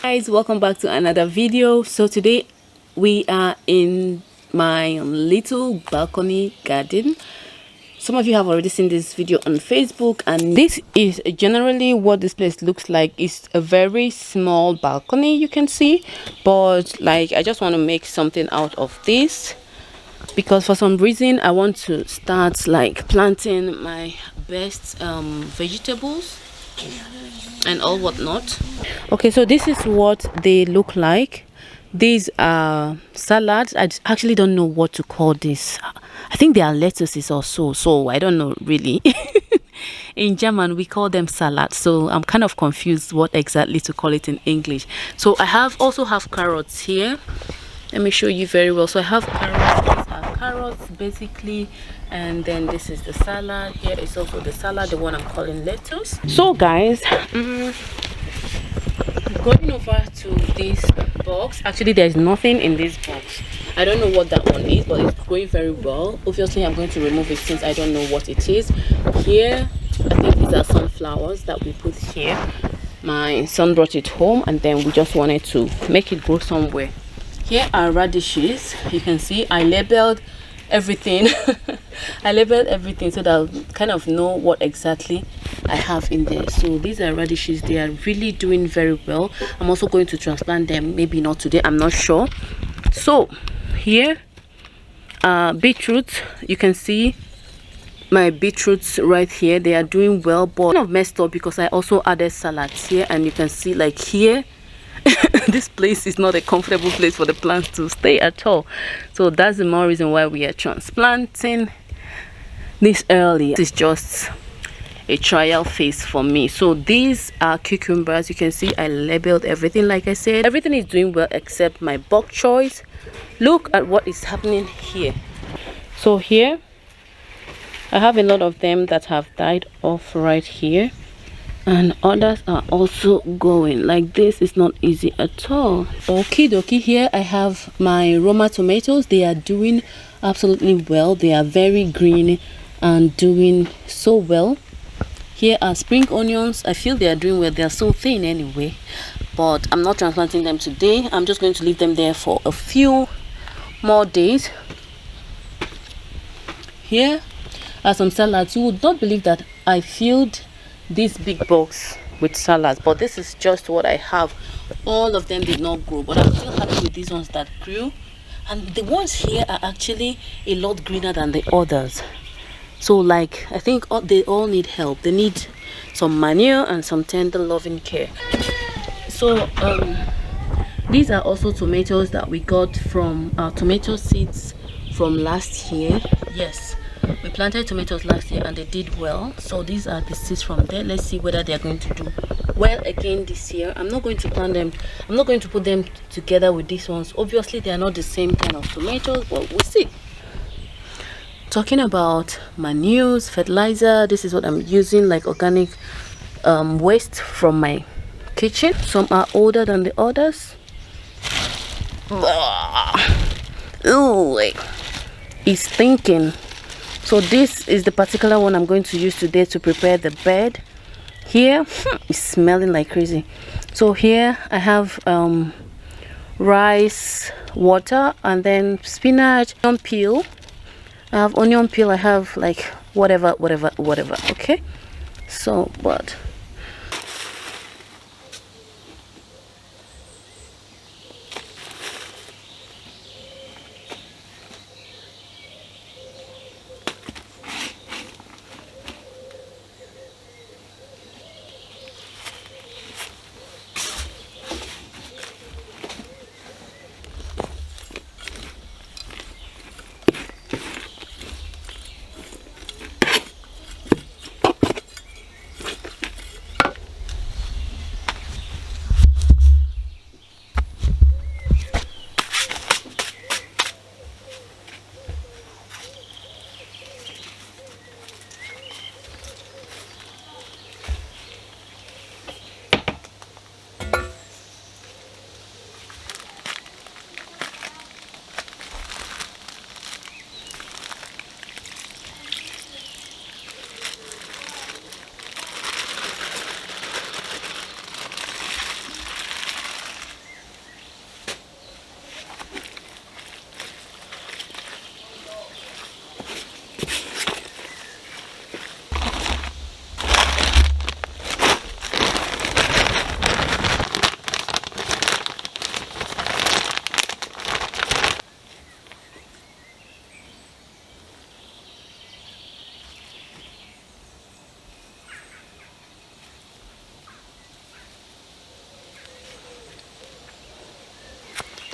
Guys, welcome back to another video. So today we are in my little balcony garden. Some of you have already seen this video on Facebook, and this is generally what this place looks like. It's a very small balcony, you can see, but like I just want to make something out of this because for some reason I want to start like planting my best vegetables and all whatnot. Okay, so this is what they look like. These are salads. I actually don't know what to call this. I think they are lettuces or so I don't know really. In German we call them salads, so I'm kind of confused what exactly to call it in English. So I also have carrots here. Let me show you very well. So I have carrots. These are carrots basically, and then this is the salad. Here is also the salad, the one I'm calling lettuce. So guys, going over to this box. Actually there's nothing in this box. I don't know what that one is, but it's going very well. Obviously I'm going to remove it since I don't know what it is. Here I think these are some flowers that we put here. My son brought it home and then we just wanted to make it grow somewhere. Here are radishes. You can see I labeled everything. I labeled everything so that I'll kind of know what exactly I have in there. So these are radishes. They are really doing very well. I'm also going to transplant them, maybe not today, I'm not sure. So here beetroot. You can see my beetroots right here. They are doing well, but kind of messed up because I also added salads here, and you can see like here this place is not a comfortable place for the plants to stay at all. So that's the more reason why we are transplanting this early. This is just a trial phase for me. So these are cucumbers. You can see I labeled everything. Like I said, everything is doing well except my bok choys. Look at what is happening here. So here I have a lot of them that have died off right here, and others are also going. Like this is not easy at all. Okie dokie. Here I have my Roma tomatoes. They are doing absolutely well. They are very green and doing so well. Here are spring onions. I feel they are doing well. They are so thin anyway, but I'm not transplanting them today. I'm just going to leave them there for a few more days. Here are some salads. You would not believe that I filled this big box with salads, but this is just what I have. All of them did not grow, but I'm still happy with these ones that grew, and the ones here are actually a lot greener than the others. So like I think they all need help. They need some manure and some tender loving care. So these are also tomatoes that we got from our tomato seeds from last year. Yes, we planted tomatoes last year and they did well. So these are the seeds from there. Let's see whether they are going to do well again this year. I'm not going to plant them, I'm not going to put them together with these ones. Obviously they are not the same kind of tomatoes, but we'll see. Talking about manures, fertilizer, this is what I'm using, like organic waste from my kitchen. Some are older than the others. Ooh, it's stinking. So this is the particular one I'm going to use today to prepare the bed. Here it's smelling like crazy. So here I have rice water, and then spinach, onion peel. I have onion peel. I have like whatever. Okay, so but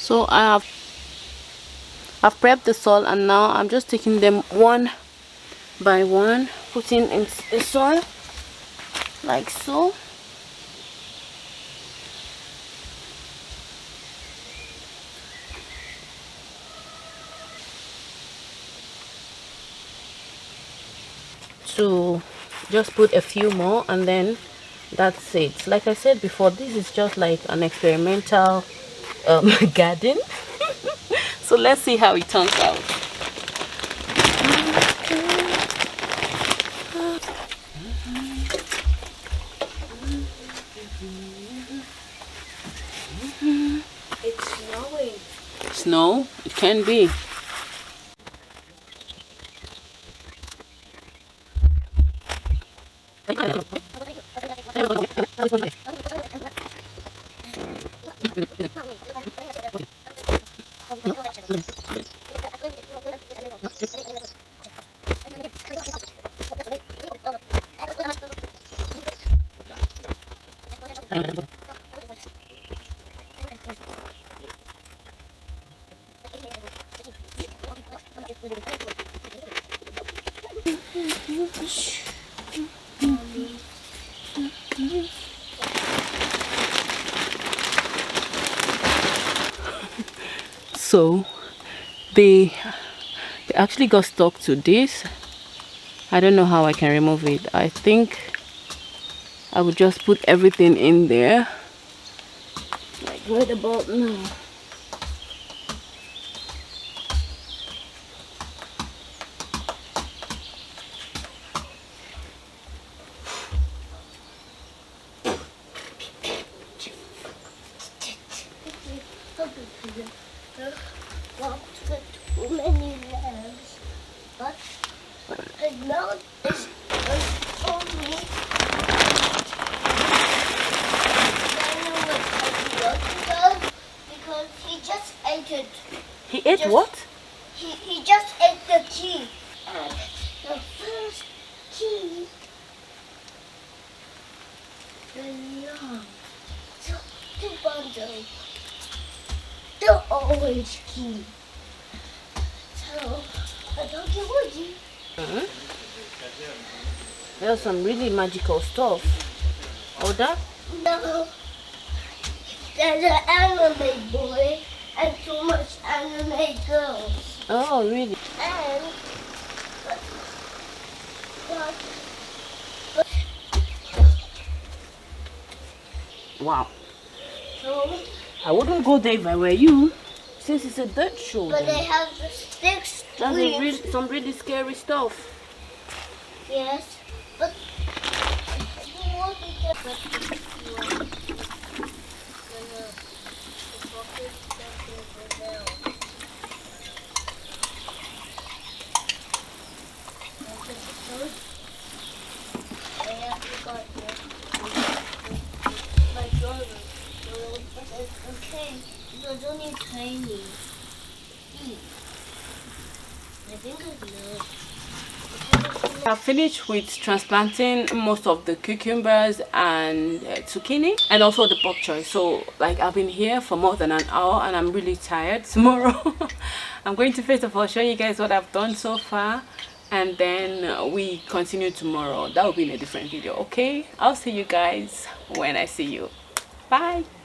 So I've prepped the soil, and now I'm just taking them one by one, putting in the soil like so. So just put a few more, and then that's it. Like I said before, this is just like an experimental garden. So let's see how it turns out. It's snowing. Snow? It can be. So they actually got stuck to this. I don't know how I can remove it. I think I would just put everything in there, like right about now. Too many legs, but his mouth is only. I know what he does because he just ate it. He ate what? He just ate the key. And the first key, the long, the bundle, the orange key. So, I don't get what you. There's some really magical stuff. Oh, that? No. There's an anime boy and too much anime girls. Oh, really? And Wow. so, I wouldn't go there if I were you, since it's a dirt show. but then. they have the sticks. That's some really scary stuff. Yes, but you won't be careful. Okay, it was only tiny. I think it's not. I've finished with transplanting most of the cucumbers and zucchini, and also the bok choy. So like I've been here for more than an hour and I'm really tired. Tomorrow I'm going to first of all show you guys what I've done so far, and then we continue tomorrow. That will be in a different video. Okay, I'll see you guys when I see you. Bye.